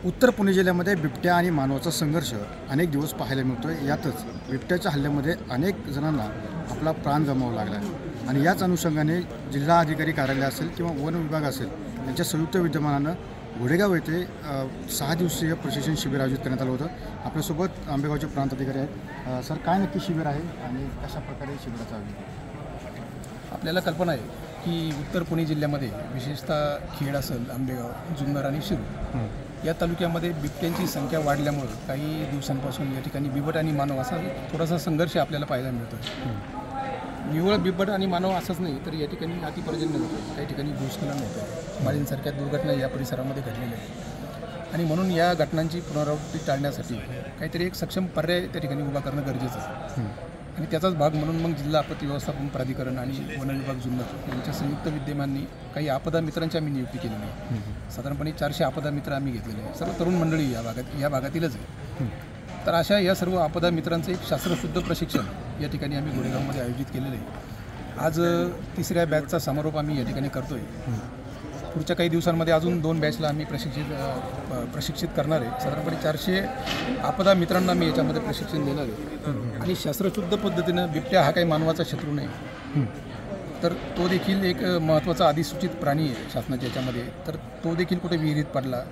उत्तर पुणे जिल्ह्यामध्ये बिबट्या आणि मानवाचा संघर्ष अनेक दिवस पाहायला मिळतोय। यातच बिबट्याच्या हल्ल्यामध्ये अनेक जणांना आपला प्राण गमावा लागला आहे आणि याच अनुषंगाने जिल्हा अधिकारी कार्यालय असेल किंवा वन विभाग असेल यांच्या संयुक्त विद्यमानानं घोडेगाव येथे 6 दिवसीय प्रशिक्षण शिबिर आयोजित करण्यात आलं होतं। आपल्यासोबत आंबेगावचे प्रांत अधिकारी आहेत। सर, काय नक्की शिबिर आहे आणि कशा प्रकारे शिबिराचं आयोजन? आपल्याला कल्पना आहे की उत्तर पुणे जिल्ह्यामध्ये विशेषतः खेड असेल, आंबेगाव, जुन्नर आणि शिरूर या तालुक्यामध्ये बिबट्यांची संख्या वाढल्यामुळे काही दिवसांपासून या ठिकाणी बिबट आणि मानव असा थोडासा संघर्ष आपल्याला पाहायला मिळतो। निव्वळ बिबट आणि मानव असंच नाही तर या ठिकाणी अतिपर्जन्य होतं, काही ठिकाणी भूस्खलन होतं, माळींसारख्या दुर्घटना या परिसरामध्ये घडलेल्या आहेत आणि म्हणून या घटनांची पुनरावृत्ती टाळण्यासाठी काहीतरी एक सक्षम पर्याय त्या ठिकाणी उभा करणं गरजेचं आहे आणि त्याचाच भाग म्हणून मग जिल्हा आपत्ती व्यवस्थापन प्राधिकरण आणि वन विभाग जुन्नर यांच्या संयुक्त विद्यमानांनी काही आपदा मित्रांची आम्ही नियुक्ती केलेली आहे। साधारणपणे 400 आपदा मित्र आम्ही घेतलेले आहे, सर्व तरुण मंडळी या भागातीलच आहे। तर अशा या सर्व आपदा मित्रांचं एक शास्त्रशुद्ध प्रशिक्षण या ठिकाणी आम्ही घोडेगावमध्ये आयोजित केलेलं आहे। आज 3ऱ्या बॅचचा समारोप आम्ही या ठिकाणी करतो आहे। पुढच्या काही दिवसांमध्ये अजून 2 बॅचला आम्ही प्रशिक्षित करणार आहे। साधारणपणे 400 आपदा मित्रांना मी याच्यामध्ये प्रशिक्षण देणार आहे आणि शास्त्रशुद्ध पद्धतीनं बिबट्या हा काही मानवाचा शत्रू नाही, तर तो देखील एक महत्त्वाचा अधिसूचित प्राणी आहे शासनाच्या याच्यामध्ये। तर तो देखील कुठे विहिरीत पडला,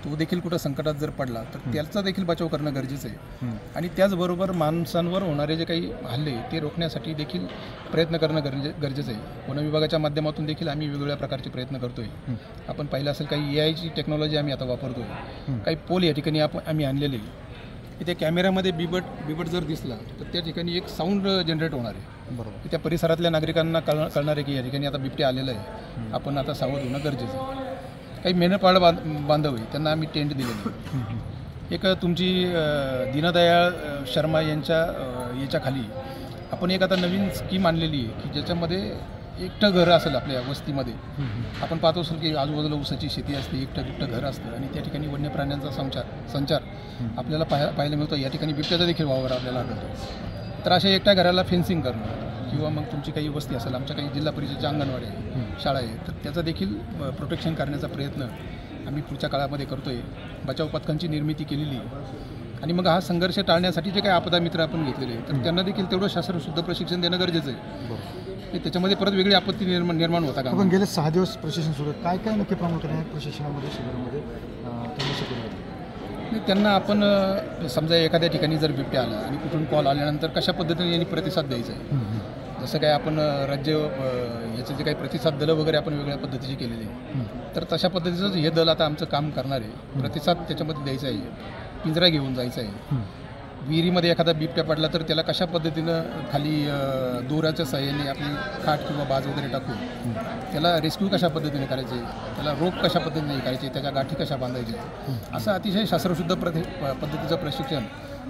तो देखील कुठं संकटात जर पडला तर त्याचा देखील बचाव करणं गरजेचं आहे आणि त्याचबरोबर माणसांवर होणारे जे काही हल्ले ते रोखण्यासाठी देखील प्रयत्न करणं गरजेचं आहे। वन विभागाच्या माध्यमातून देखील आम्ही वेगवेगळ्या प्रकारचे प्रयत्न करतो आहे। आपण पाहिलं असेल काही AI ची टेक्नॉलॉजी आम्ही आता वापरतो आहे। काही पोल या ठिकाणी आम्ही आणलेले आहे की त्या कॅमेऱ्यामध्ये बिबट जर दिसला तर त्या ठिकाणी एक साऊंड जनरेट होणार आहे, बरोबर, त्या परिसरातल्या नागरिकांना कळणार आहे की या ठिकाणी आता बिबट्या आलेलं आहे, आपण आता सावध होणं गरजेचं आहे। काही मेंढपाळ बांधव आहे त्यांना आम्ही टेंट दिलेली एक तुमची दीनदयाळ शर्मा यांच्या खाली आपण एक आता नवीन स्कीम आणलेली आहे की ज्याच्यामध्ये एकटं घर असेल आपल्या वस्तीमध्ये। आपण पाहतो असेल की आजूबाजूला ऊसाची शेती असते, एकटं घर असतं आणि त्या ठिकाणी वन्य प्राण्यांचा संचार आपल्याला पाहायला मिळतो। या ठिकाणी बिबट्याचा देखील वावर आपल्याला आढळतो। तर अशा एकट्या घराला फेन्सिंग करणं किंवा मग तुमची काही वस्ती असेल, आमच्या काही जिल्हा परिषदेच्या अंगणवाडी आहे, शाळा आहे, तर त्याचा देखील प्रोटेक्शन करण्याचा प्रयत्न आम्ही पुढच्या काळामध्ये करतो आहे। बचाव पथकांची निर्मिती केलेली आहे आणि मग हा संघर्ष टाळण्यासाठी जे काही आपदा मित्र आपण घेतलेले आहेत तर त्यांना देखील तेवढं शास्त्रशुद्ध प्रशिक्षण देणं गरजेचं आहे। त्याच्यामध्ये परत वेगळी आपत्ती निर्माण होता का? आपण गेले 6 दिवस प्रशिक्षण सुरू आहे, काय काय नक्की प्रामुख्याने प्रशिक्षणामध्ये शिबिरामध्ये त्यांना आपण समजा एखाद्या ठिकाणी जर बिबट्या आला आणि कुठून कॉल आल्यानंतर कशा पद्धतीने यांनी प्रतिसाद द्यायचा आहे, जसं काय आपण याचे जे काही प्रतिसाद दलं वगैरे आपण वेगळ्या पद्धतीची केलेली आहे, तर तशा पद्धतीचंच हे दल आता आमचं काम करणार आहे। प्रतिसाद त्याच्यामध्ये द्यायचा आहे, पिंजरा घेऊन जायचा आहे, विहिरीमध्ये एखादा बिबट्या पडला तर त्याला कशा पद्धतीनं खाली दोऱ्याच्या सहाय्याने आपली खाट किंवा बाज वगैरे टाकून त्याला रेस्क्यू कशा पद्धतीने करायचे, त्याला रोप कशा पद्धतीने करायचे, त्याच्या गाठी कशा बांधायच्या, असं अतिशय शास्त्रशुद्ध पद्धतीचं प्रशिक्षण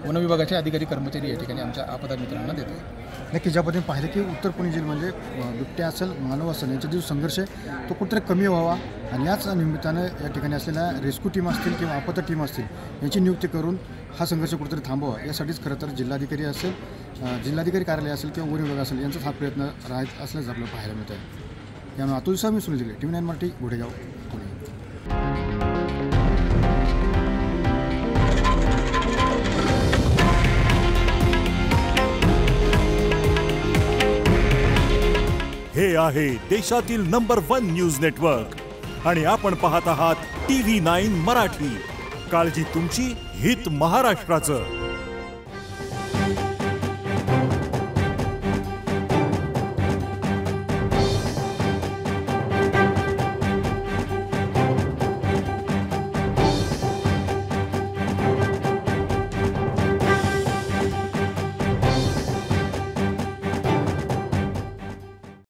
वन विभागाचे अधिकारी कर्मचारी या ठिकाणी आमच्या आपदा मित्रांना देतात। नक्की ज्या पद्धतीने पाहिलं की उत्तर पुणे जिल्ह्यामध्ये बिबट्या असेल, मानव असेल, यांचा जो संघर्ष आहे तो कुठेतरी कमी व्हावा आणि याच निमित्तानं या ठिकाणी असलेल्या रेस्क्यू टीम असतील किंवा आपत्ती टीम असतील यांची नियुक्ती करून हा संघर्ष कुठेतरी थांबवा, यासाठीच खरं तर जिल्हाधिकारी असेल, जिल्हाधिकारी कार्यालय असेल किंवा वन विभाग असेल यांचाच हा प्रयत्न राहत असल्याचं आपल्याला पाहायला मिळत आहे। यामुळे अतुल सह मी सुनील दिले, TV9 मराठी, घोडेगाव, पुणे। हे आहे देशातील नंबर 1 न्यूज नेटवर्क आणि आपण पाहत आहात TV9 मराठी। काळजी तुमची, हित महाराष्ट्राचं।